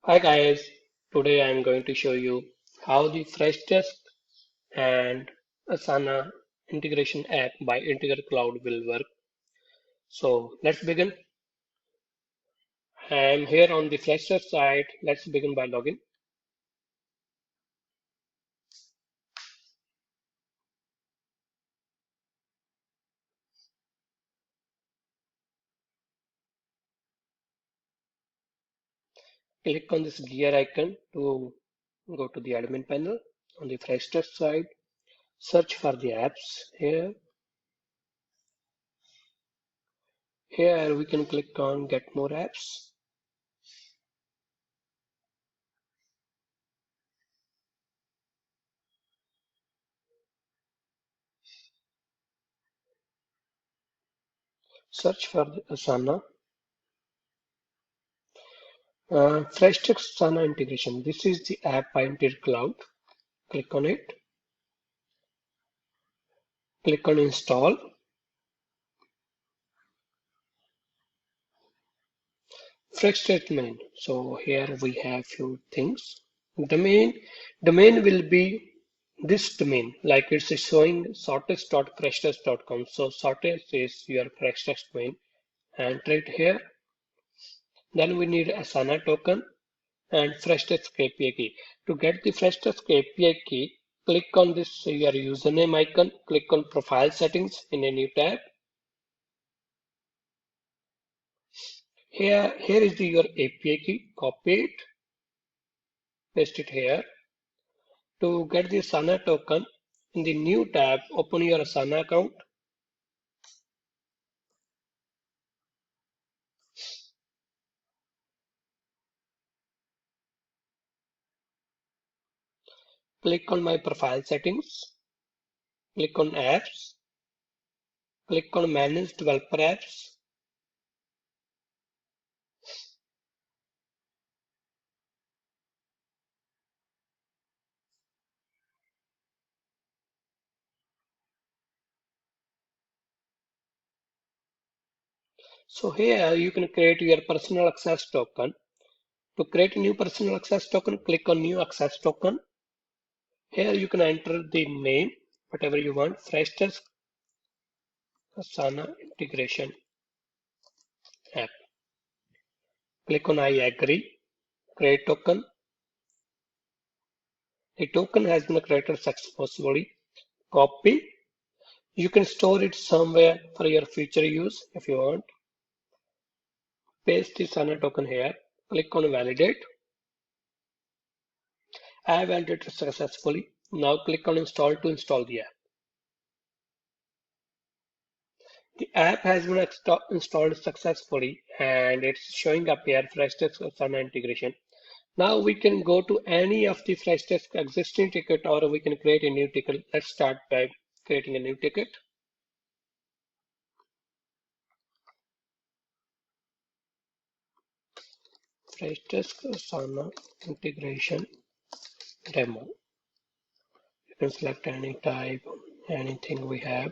Hi guys, today I am going to show you how the Freshdesk and Asana Integration App by IntegrateCloud will work. So let's begin. I am here on the Freshdesk side. Let's begin by login. Click on this gear icon to go to the admin panel. On the Freshdesk side, search for the apps here. Here we can click on Get More Apps. Search for the Asana. Freshdesk Asana Integration. This is the app by IntegrateCloud. Click on it. Click on Install. Freshdesk domain. So here we have few things. Domain will be this domain, like it's showing sortest.freshdesk.com. So sortest is your Freshdesk domain. Enter it here. Then we need Asana token and Freshdesk API key. To get the Freshdesk API key, click on this your username icon. Click on Profile Settings in a new tab. Here is your API key. Copy it, paste it here. To get the Asana token, in the new tab, open your Asana account. Click on My Profile Settings. Click on Apps. Click on Manage Developer Apps. So here you can create your personal access token. To create a new personal access token, click on New Access Token. Here you can enter the name, whatever you want, Freshdesk Asana Integration App. Click on I agree, create token. The token has been created successfully. Copy. You can store it somewhere for your future use if you want. Paste the Asana token here. Click on validate. I have validated successfully. Now click on install to install the app. The app has been installed successfully and it's showing up here Freshdesk Asana integration. Now we can go to any of the Freshdesk existing ticket or we can create a new ticket. Let's start by creating a new ticket. Freshdesk Asana integration demo. You can select any type, anything we have.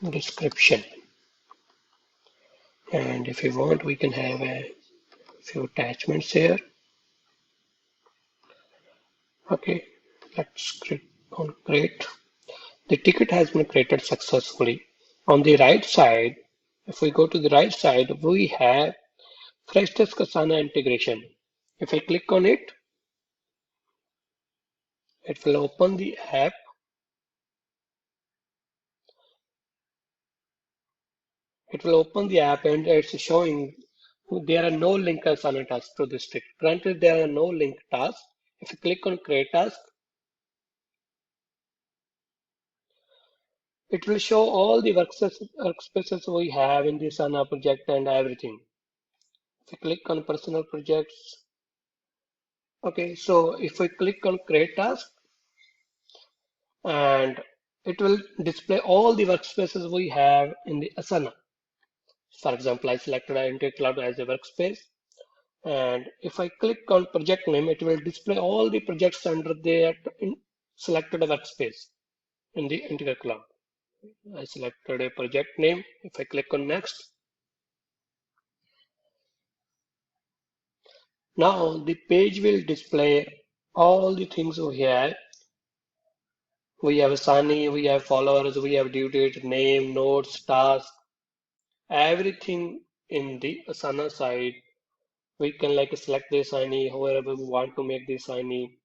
Description. And if you want, we can have a few attachments here. Okay, let's click on create. The ticket has been created successfully. On the right side, if we go to the right side, we have Freshdesk Asana integration. If I click on it, it will open the app. It will open the app and it's showing there are no link Asana tasks to this ticket. Granted, there are no link tasks. If you click on create task, it will show all the workspaces we have in the Asana project and everything. If you click on personal projects, okay, so if we click on create task, and it will display all the workspaces we have in the Asana. For example, I selected IntegrateCloud as a workspace. And if I click on project name, it will display all the projects under that selected workspace in the IntegrateCloud. I selected a project name. If I click on next, now the page will display all the things over here. We have Asana, we have followers, we have due date, name, notes, task, everything in the Asana side. We can like select the assignee, whoever we want to make the assignee.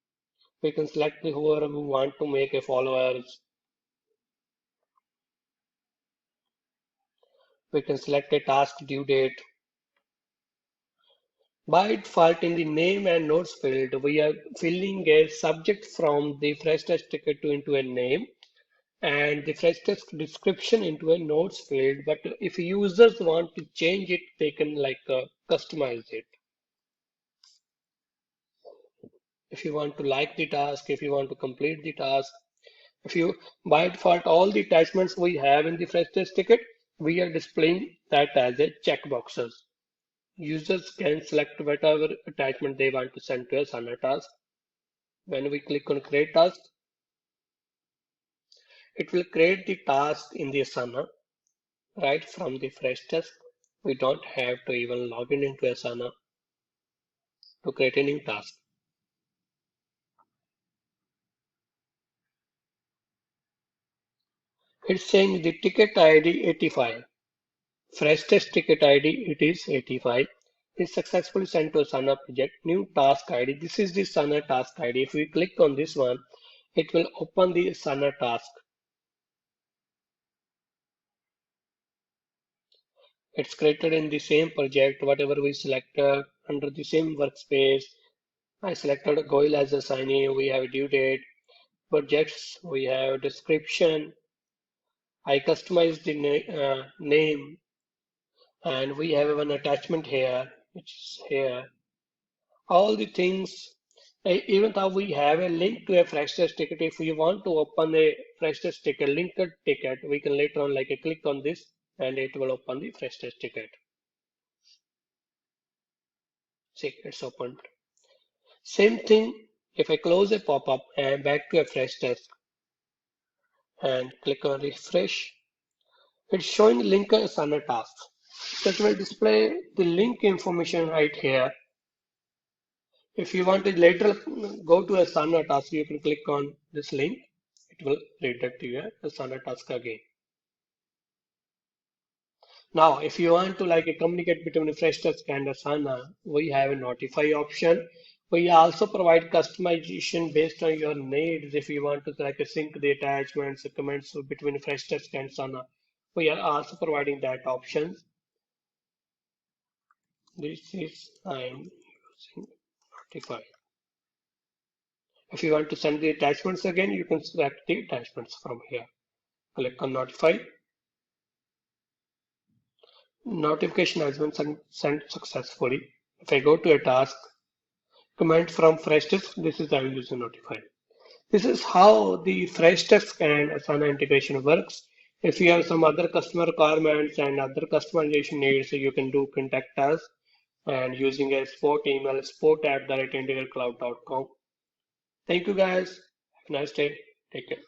We can select the whoever we want to make a followers. We can select a task due date. By default, in the name and notes field, we are filling a subject from the Freshdesk ticket to into a name and the Freshdesk description into a notes field. But if users want to change it, they can like customize it. If you want to like the task, if you want to complete the task, if you by default all the attachments we have in the Freshdesk ticket, we are displaying that as a checkboxes. Users can select whatever attachment they want to send to a Asana task. When we click on create task, it will create the task in the Asana right from the Freshdesk. We don't have to even log in into Asana to create a new task. It's saying the ticket ID 85. Freshdesk ticket ID, it is 85. Is successfully sent to Asana project. New task ID. This is the Asana task ID. If we click on this one, it will open the Asana task. It's created in the same project, whatever we selected under the same workspace. I selected Goil as a assignee. We have due date, projects, we have description. I customized the name, and we have an attachment here, which is here. All the things, even though we have a link to a Freshdesk ticket, if we want to open a Freshdesk ticket, linked ticket, we can later on like click on this and it will open the Freshdesk ticket. See, it's opened. Same thing, if I close a pop-up and back to a Freshdesk and click on refresh, it's showing link Asana task. So it will display the link information right here. If you want to later go to Asana task, you can click on this link. It will redirect to your Asana task again. Now, if you want to like communicate between Freshdesk and Asana, we have a notify option. We also provide customization based on your needs. If you want to like sync the attachments, the comments between Freshdesk and Asana, we are also providing that option. This is I'm using notify. If you want to send the attachments again, you can select the attachments from here. Click on notify. Notification has been sent successfully. If I go to a task, command from Freshdesk, this is I'm using notify. This is how the Freshdesk and Asana integration works. If you have some other customer requirements and other customization needs, you can do contact us and using a support email support@integratecloud.com. Thank you guys. Have a nice day. Take care.